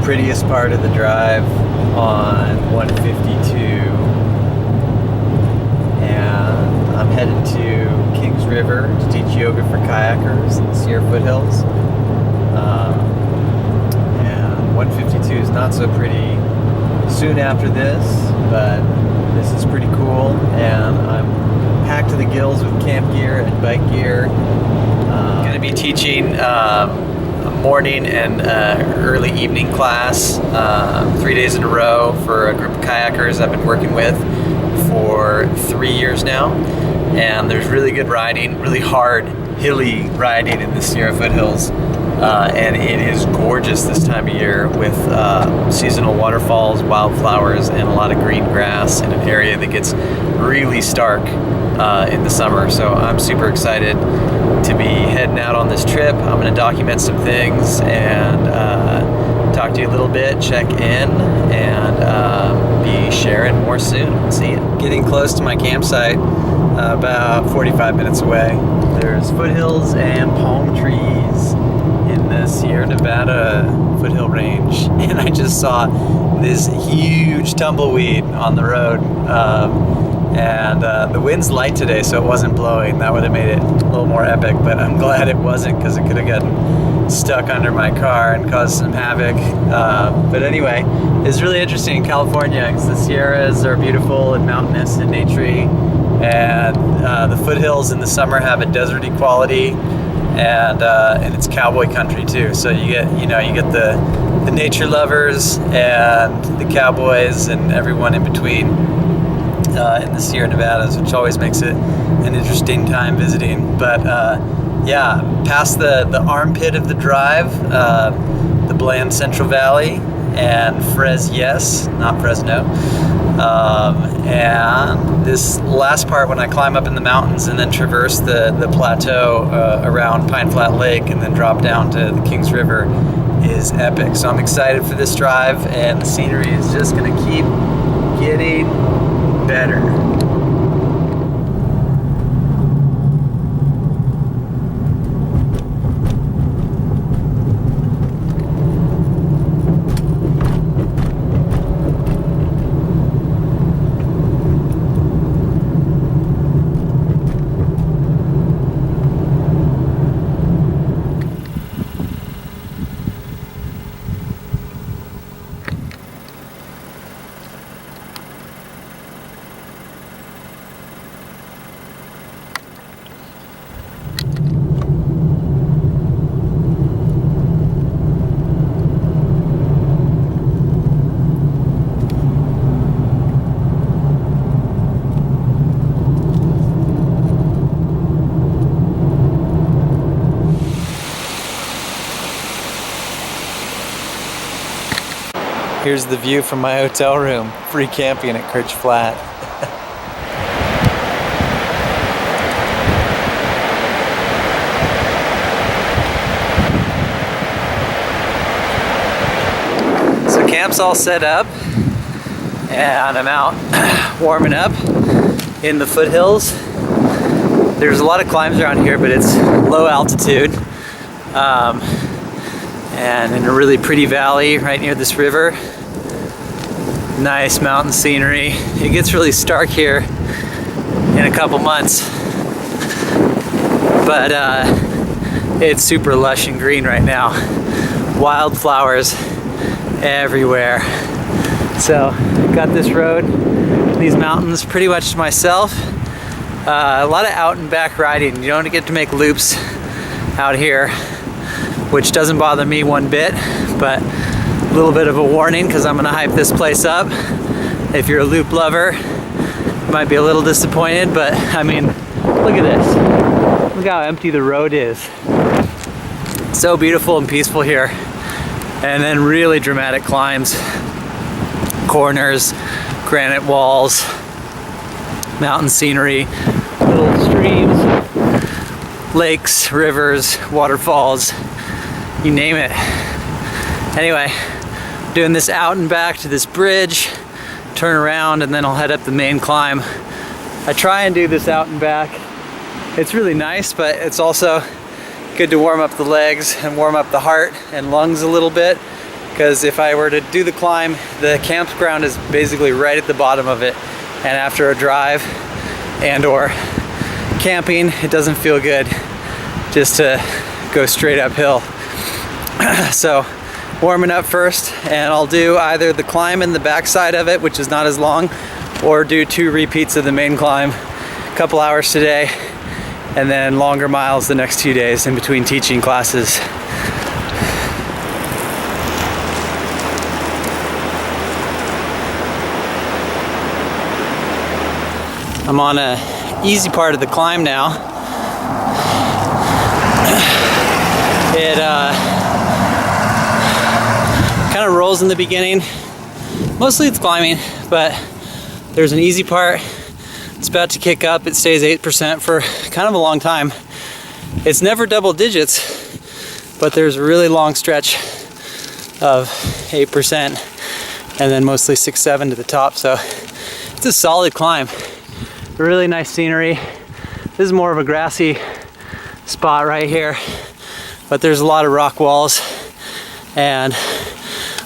prettiest part of the drive on 152, and I'm headed to Kings River to teach yoga for kayakers in the Sierra foothills. And 152 is not so pretty soon after this, but this is pretty cool, and I'm packed to the gills with camp gear and bike gear. I'm going to be teaching a morning and early evening class 3 days in a row for a group of kayakers I've been working with for 3 years now. And there's really good riding, really hard, hilly riding in the Sierra foothills. And it is gorgeous this time of year with seasonal waterfalls, wildflowers, and a lot of green grass in an area that gets really stark in the summer. So I'm super excited to be heading out on this trip. I'm going to document some things and talk to you a little bit, check in, and be sharing more soon. See you. Getting close to my campsite, about 45 minutes away. There's foothills and palm trees in the Sierra Nevada foothill range, and I just saw this huge tumbleweed on the road, and the wind's light today, so it wasn't blowing. That would have made it a little more epic, but I'm glad it wasn't, because it could have gotten stuck under my car and caused some havoc. But anyway, it's really interesting in California because the Sierras are beautiful and mountainous and naturey, and the foothills in the summer have a deserty quality, and it's cowboy country too. So you get the nature lovers and the cowboys and everyone in between in the Sierra Nevadas, which always makes it an interesting time visiting. But yeah, past the armpit of the drive, the Bland Central Valley and not Fresno. And this last part, when I climb up in the mountains and then traverse the plateau around Pine Flat Lake and then drop down to the Kings River, is epic. So I'm excited for this drive, and the scenery is just going to keep getting better. Here's the view from my hotel room. Free camping at Kirch Flat. So camp's all set up, and I'm out warming up in the foothills. There's a lot of climbs around here, but it's low altitude. And in a really pretty valley right near this river. Nice mountain scenery. It gets really stark here in a couple months, but it's super lush and green right now. Wildflowers everywhere. So got this road, these mountains pretty much to myself. A lot of out and back riding. You don't get to make loops out here, which doesn't bother me one bit, but a little bit of a warning because I'm gonna hype this place up. If you're a loop lover, you might be a little disappointed, but I mean, look at this. Look how empty the road is. So beautiful and peaceful here. And then really dramatic climbs, corners, granite walls, mountain scenery, little streams, lakes, rivers, waterfalls, you name it. Anyway, doing this out and back to this bridge, turn around, and then I'll head up the main climb. I try and do this out and back. It's really nice, but it's also good to warm up the legs and warm up the heart and lungs a little bit because if I were to do the climb, the campground is basically right at the bottom of it, and after a drive and or camping, it doesn't feel good just to go straight uphill. So warming up first, and I'll do either the climb in the backside of it, which is not as long, or do 2 repeats of the main climb, a couple hours today, and then longer miles the next 2 days in between teaching classes. I'm on a easy part of the climb now. It kind of rolls in the beginning. Mostly it's climbing, but there's an easy part. It's about to kick up. It stays 8% for kind of a long time. It's never double digits, but there's a really long stretch of 8% and then mostly 6, 7 to the top. So it's a solid climb. Really nice scenery. This is more of a grassy spot right here, but there's a lot of rock walls, and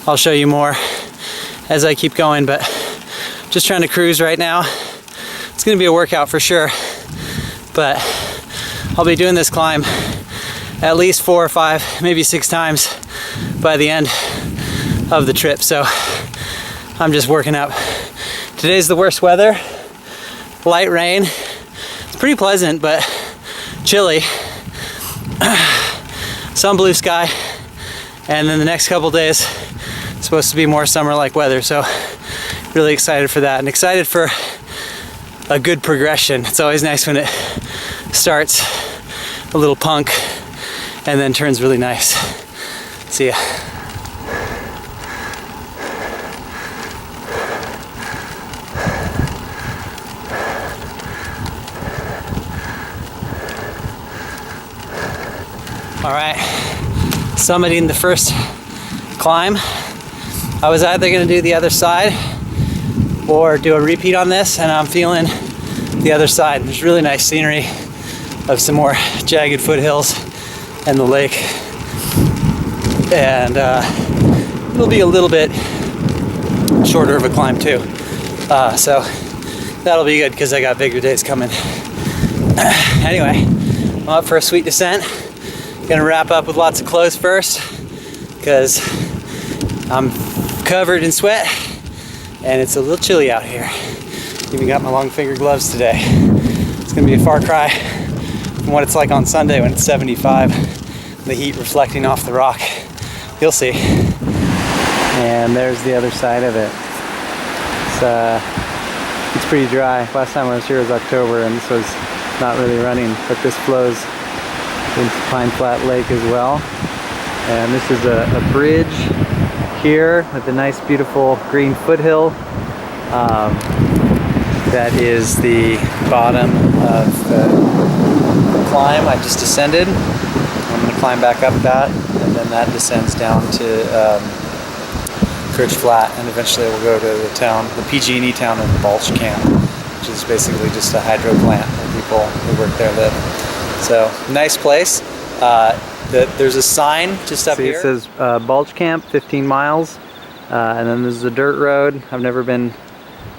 I'll show you more as I keep going, but just trying to cruise right now. It's gonna be a workout for sure, but I'll be doing this climb at least 4 or 5, maybe 6 times by the end of the trip, so I'm just working up. Today's the worst weather. Light rain. It's pretty pleasant, but chilly. Some blue sky, and then the next couple days it's supposed to be more summer-like weather, so really excited for that, and excited for a good progression. It's always nice when it starts a little punk and then turns really nice. See ya. All right, summiting the first climb. I was either gonna do the other side or do a repeat on this, and I'm feeling the other side. There's really nice scenery of some more jagged foothills and the lake. And it'll be a little bit shorter of a climb too. So that'll be good because I got bigger days coming. Anyway, I'm up for a sweet descent. Gonna wrap up with lots of clothes first because I'm covered in sweat and it's a little chilly out here. Even got my long finger gloves today. It's gonna be a far cry from what it's like on Sunday when it's 75, the heat reflecting off the rock. You'll see. And there's the other side of it. It's pretty dry. Last time I was here was October and this was not really running, but this flows into Pine Flat Lake as well. And this is a bridge here with a nice beautiful green foothill. That is the bottom of the climb I just descended. I'm going to climb back up that, and then that descends down to Kirch Flat, and eventually we'll go to the town, the PG&E town of Balch Camp, which is basically just a hydro plant where people who work there live. So, nice place. There's a sign just up here. It says Balch Camp, 15 miles. And then there's a dirt road. I've never been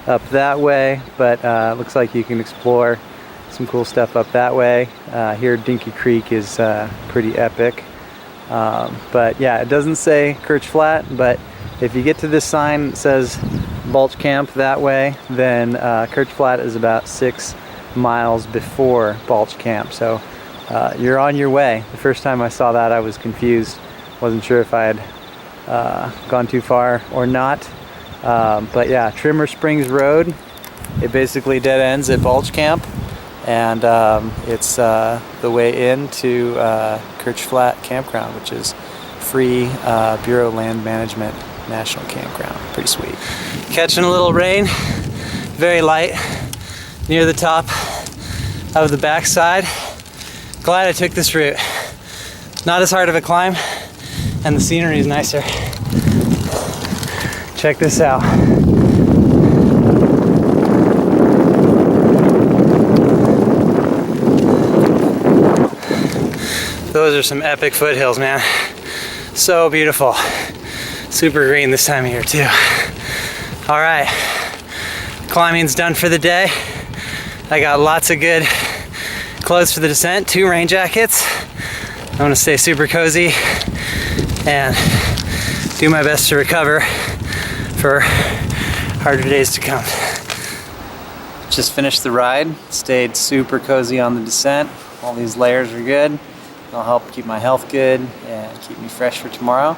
up that way, but looks like you can explore some cool stuff up that way. Here, Dinky Creek is pretty epic. But yeah, it doesn't say Kirch Flat, but if you get to this sign that says Balch Camp that way, then Kirch Flat is about 6 miles before Balch Camp. So you're on your way. The first time I saw that, I was confused. Wasn't sure if I had gone too far or not. But yeah, Trimmer Springs Road, it basically dead ends at Balch Camp, and it's the way into Kirch Flat Campground, which is free Bureau Land Management National Campground. Pretty sweet. Catching a little rain, very light, near the top of the backside. Glad I took this route. Not as hard of a climb, and the scenery is nicer. Check this out. Those are some epic foothills, man. So beautiful. Super green this time of year too. All right, climbing's done for the day. I got lots of good clothes for the descent, 2 rain jackets. I'm gonna stay super cozy and do my best to recover for harder days to come. Just finished the ride, stayed super cozy on the descent. All these layers are good. It'll help keep my health good and keep me fresh for tomorrow.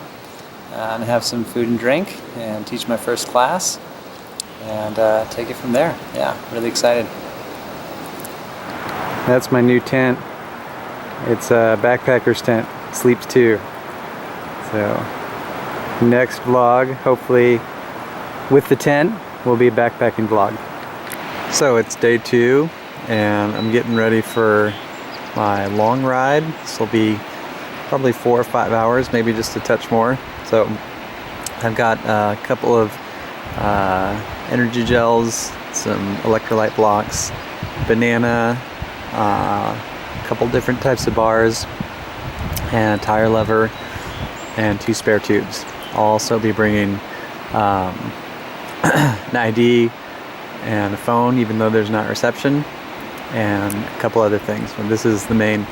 And have some food and drink and teach my first class and take it from there. Yeah, really excited. That's my new tent. It's a backpacker's tent. Sleeps 2. So next vlog, hopefully with the tent, will be a backpacking vlog. So it's day 2 and I'm getting ready for my long ride. This will be probably 4 or 5 hours, maybe just a touch more. So I've got a couple of energy gels, some electrolyte blocks, banana, a couple different types of bars, and a tire lever, and 2 spare tubes. I'll also be bringing an ID and a phone, even though there's not reception, and a couple other things. But this is the main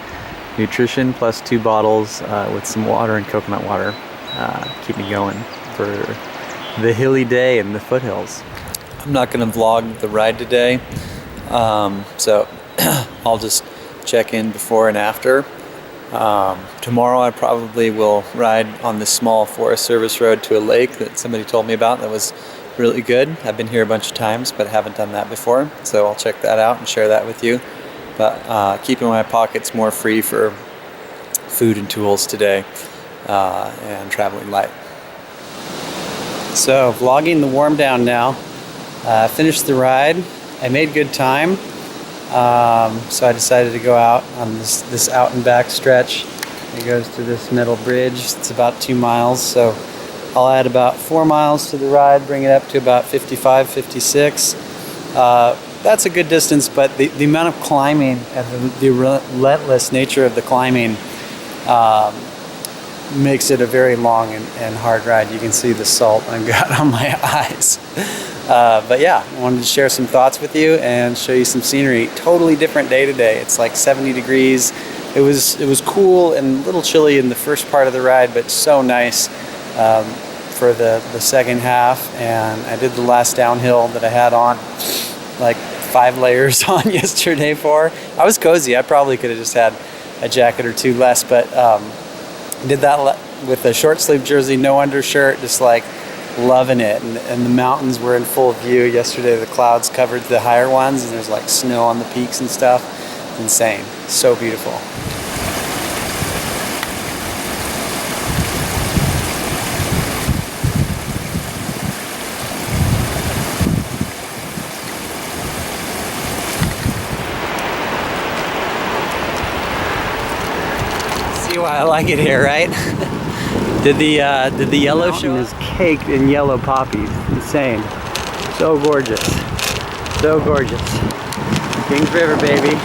nutrition, plus 2 bottles with some water and coconut water. Keep me going for the hilly day in the foothills. I'm not going to vlog the ride today, so I'll just check in before and after. Tomorrow I probably will ride on this small Forest Service road to a lake that somebody told me about that was really good. I've been here a bunch of times but haven't done that before, so I'll check that out and share that with you. But keeping my pockets more free for food and tools today, and traveling light. So vlogging the warm down now. Finished the ride. I made good time, so I decided to go out on this out and back stretch. It goes to this metal bridge. It's about 2 miles, so I'll add about 4 miles to the ride, bring it up to about 55, 56. That's a good distance, but the amount of climbing and the relentless nature of the climbing makes it a very long and hard ride. You can see the salt I've got on my eyes. But yeah, I wanted to share some thoughts with you and show you some scenery. Totally different day today. It's like 70 degrees. It was cool and a little chilly in the first part of the ride, but so nice for the second half. And I did the last downhill that I had on like 5 layers on yesterday for. I was cozy. I probably could have just had a jacket or 2 less, but did that with a short sleeve jersey, no undershirt, just like loving it. And the mountains were in full view yesterday. The clouds covered the higher ones and there's like snow on the peaks and stuff. Insane. So beautiful. See why I like it here, right? Did the yellow show is caked in yellow poppies. Insane. So gorgeous. So gorgeous. Kings River, baby.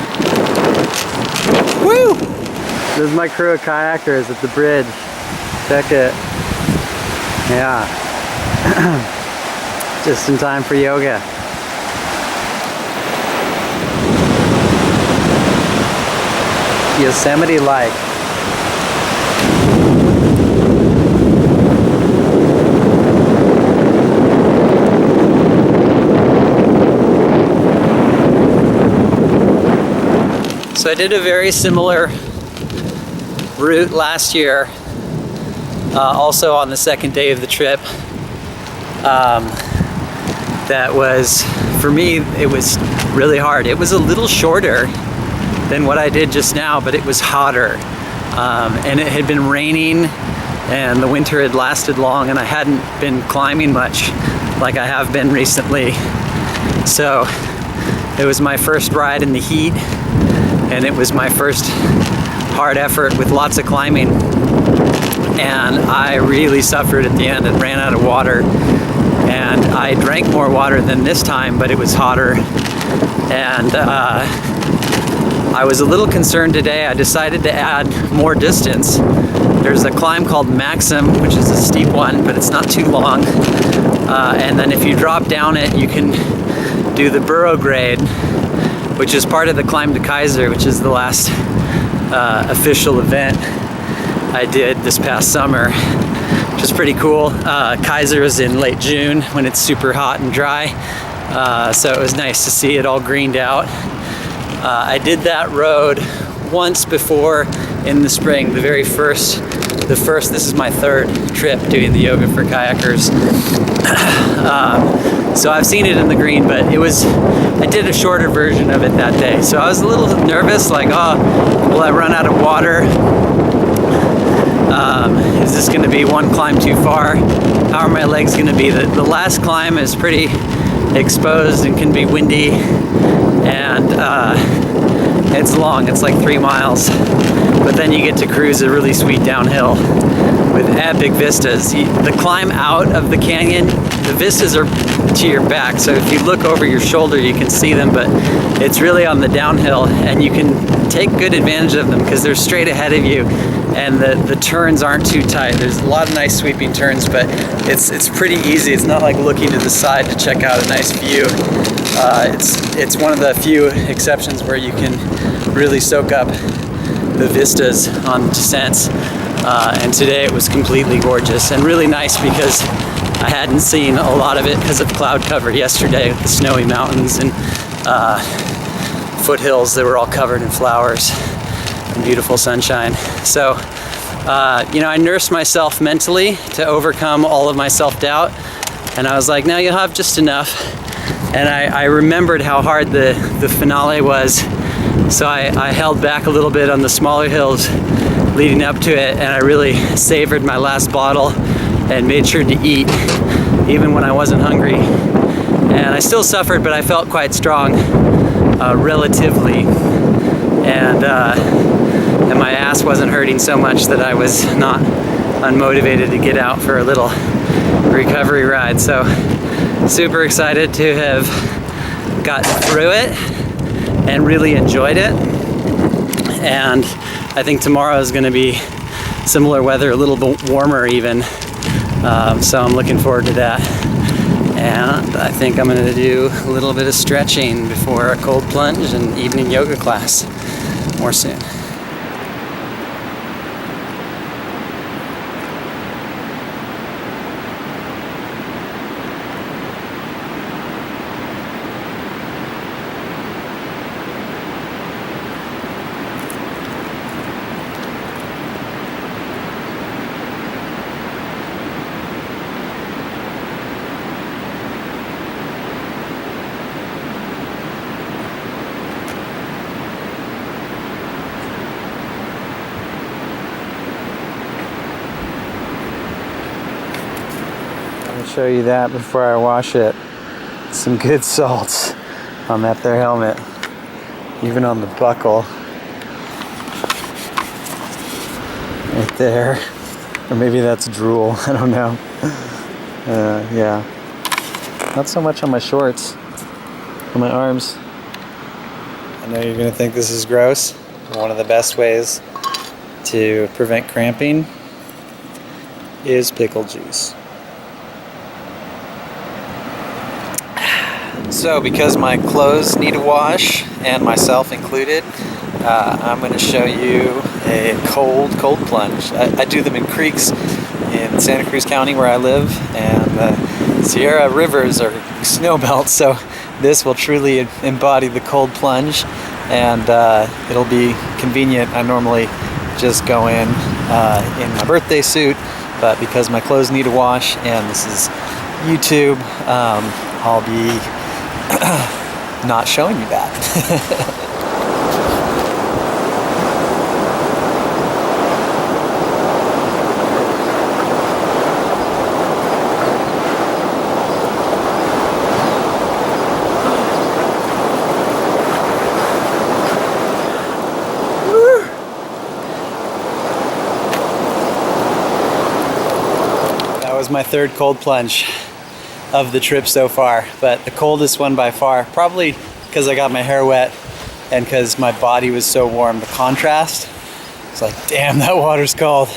Woo! This is my crew of kayakers at the bridge. Check it. Yeah. Just in time for yoga. Yosemite-like. So I did a very similar route last year, also on the second day of the trip. That was, for me, it was really hard. It was a little shorter than what I did just now, but it was hotter. And it had been raining and the winter had lasted long and I hadn't been climbing much like I have been recently. So it was my first ride in the heat. And it was my first hard effort with lots of climbing. And I really suffered at the end and ran out of water. And I drank more water than this time, but it was hotter. And I was a little concerned today. I decided to add more distance There's a climb called Maxim, which is a steep one, but it's not too long. And then if you drop down it, you can do the Burrow grade, which is part of the climb to Kaiser, which is the last official event I did this past summer, which is pretty cool. Kaiser is in late June when it's super hot and dry, so it was nice to see it all greened out. I did that road once before in the spring, the first, this is my third trip doing the yoga for kayakers. So I've seen it in the green, but I did a shorter version of it that day. So I was a little nervous, like, oh, will I run out of water? Is this gonna be one climb too far? How are my legs gonna be? The last climb is pretty exposed and can be windy, and it's long, it's like 3 miles. But then you get to cruise a really sweet downhill with epic vistas. The climb out of the canyon, the vistas are to your back, so if you look over your shoulder you can see them, but it's really on the downhill, and you can take good advantage of them because they're straight ahead of you, and the turns aren't too tight. There's a lot of nice sweeping turns, but it's pretty easy. It's not like looking to the side to check out a nice view. It's one of the few exceptions where you can really soak up the vistas on descents, and today it was completely gorgeous and really nice because I hadn't seen a lot of it because of cloud cover yesterday with the snowy mountains and foothills that were all covered in flowers and beautiful sunshine. So I nursed myself mentally to overcome all of my self-doubt, and I was like, no, you'll have just enough. And I remembered how hard the finale was, so I held back a little bit on the smaller hills leading up to it, and I really savored my last bottle and made sure to eat even when I wasn't hungry. And I still suffered, but I felt quite strong, relatively, and my ass wasn't hurting so much that I was not unmotivated to get out for a little recovery ride. So super excited to have gotten through it and really enjoyed it. And I think tomorrow is going to be similar weather, a little bit warmer even. So I'm looking forward to that. And I think I'm going to do a little bit of stretching before a cold plunge and evening yoga class. More soon. Show you that before I wash it. Some good salts on that there helmet, even on the buckle right there, or maybe that's drool, I don't know. Yeah, not so much on my shorts, on my arms. I know you're gonna think this is gross. One of the best ways to prevent cramping is pickle juice. So because my clothes need a wash, and myself included, I'm going to show you a cold plunge. I do them in creeks in Santa Cruz County where I live, and the Sierra rivers are snow belts, so this will truly embody the cold plunge, and it'll be convenient. I normally just go in my birthday suit, but because my clothes need a wash and this is YouTube, I'll be not showing you that. That was my third cold plunge of the trip so far, but the coldest one by far, probably because I got my hair wet and because my body was so warm. The contrast, it's like, damn, that water's cold.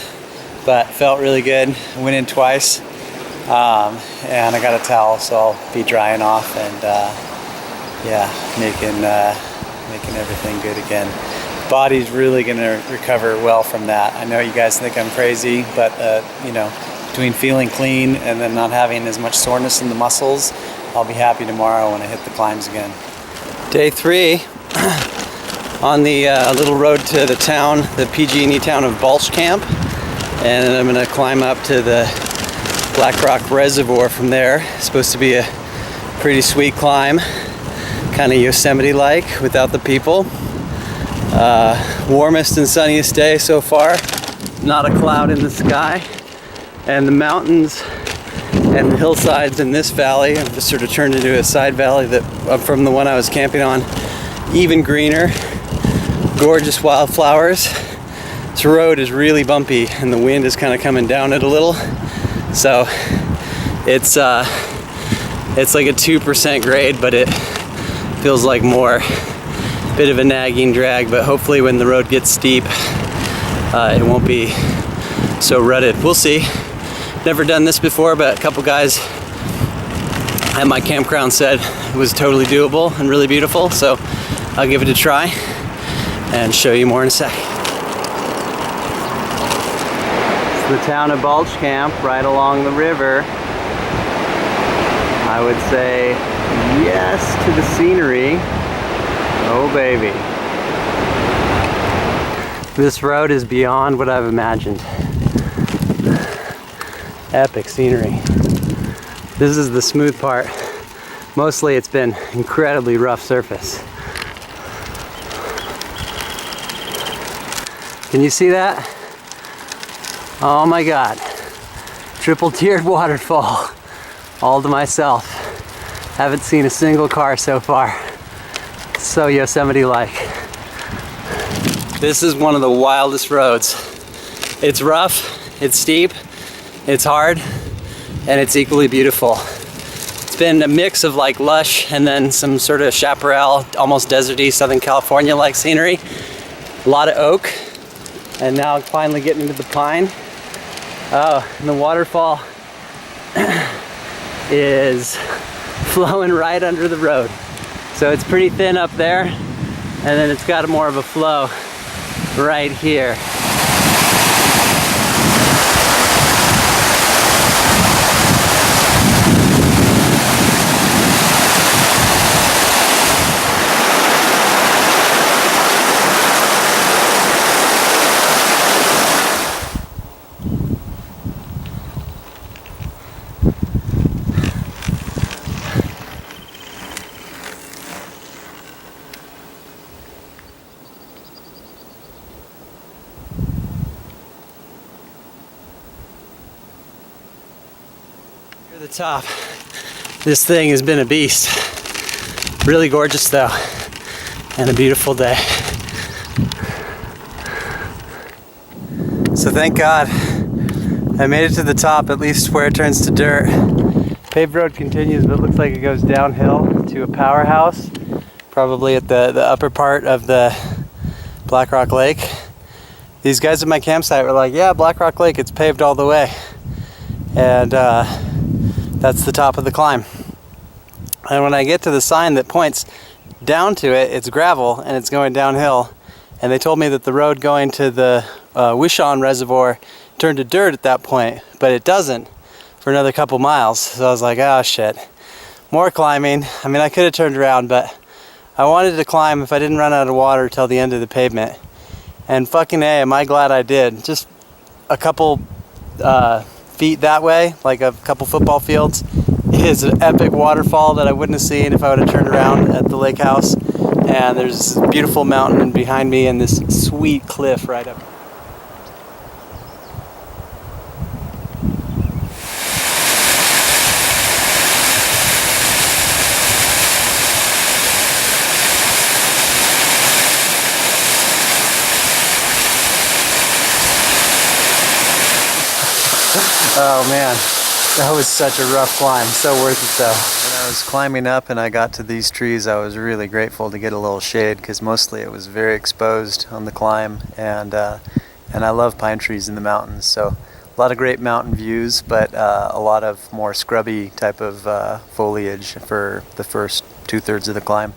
but felt really good. I went in twice, and I got a towel, so I'll be drying off and yeah, making everything good again. Body's really gonna recover well from that. I know you guys think I'm crazy, but you know, between feeling clean and then not having as much soreness in the muscles, I'll be happy tomorrow when I hit the climbs again. Day 3 on the little road to the town, the PG&E town of Balch Camp, and I'm gonna climb up to the Black Rock Reservoir from there. It's supposed to be a pretty sweet climb, kind of Yosemite-like without the people. Warmest and sunniest day so far. Not a cloud in the sky, and the mountains and the hillsides in this valley have just sort of turned into a side valley that from the one I was camping on, even greener, gorgeous wildflowers. This road is really bumpy and the wind is kind of coming down it a little, so it's like a 2% grade, but it feels like more. Bit of a nagging drag, but hopefully when the road gets steep, it won't be so rutted. We'll see. Never done this before, but a couple guys at my campground said it was totally doable and really beautiful, so I'll give it a try and show you more in a sec. It's the town of Balch Camp, right along the river. I would say yes to the scenery. Oh baby. This road is beyond what I've imagined. Epic scenery. This is the smooth part. Mostly it's been incredibly rough surface. Can you see that? Oh my God. Triple tiered waterfall. All to myself. Haven't seen a single car so far. So Yosemite-like. This is one of the wildest roads. It's rough, it's steep, it's hard, and it's equally beautiful. It's been a mix of like lush and then some sort of chaparral, almost deserty, Southern California-like scenery. A lot of oak, and now finally getting into the pine. Oh, and the waterfall is flowing right under the road. So it's pretty thin up there, and then it's got more of a flow right here. The top. This thing has been a beast. Really gorgeous though, and a beautiful day. So thank God I made it to the top, at least where it turns to dirt. Paved road continues, but it looks like it goes downhill to a powerhouse, probably at the upper part of the Black Rock Lake. These guys at my campsite were like, yeah, Black Rock Lake, it's paved all the way. And that's the top of the climb. And when I get to the sign that points down to it, it's gravel and it's going downhill. And they told me that the road going to the Wishon Reservoir turned to dirt at that point, but it doesn't for another couple miles. So I was like, oh shit, more climbing. I mean, I could have turned around, but I wanted to climb if I didn't run out of water till the end of the pavement. And fucking A, am I glad I did. Just a couple feet that way, like a couple football fields, is an epic waterfall that I wouldn't have seen if I would have turned around at the lake house. And there's this beautiful mountain behind me and this sweet cliff right up. Oh man, that was such a rough climb. So worth it though. When I was climbing up and I got to these trees, I was really grateful to get a little shade because mostly it was very exposed on the climb, and and I love pine trees in the mountains. So a lot of great mountain views, but a lot of more scrubby type of foliage for the first 2/3 of the climb.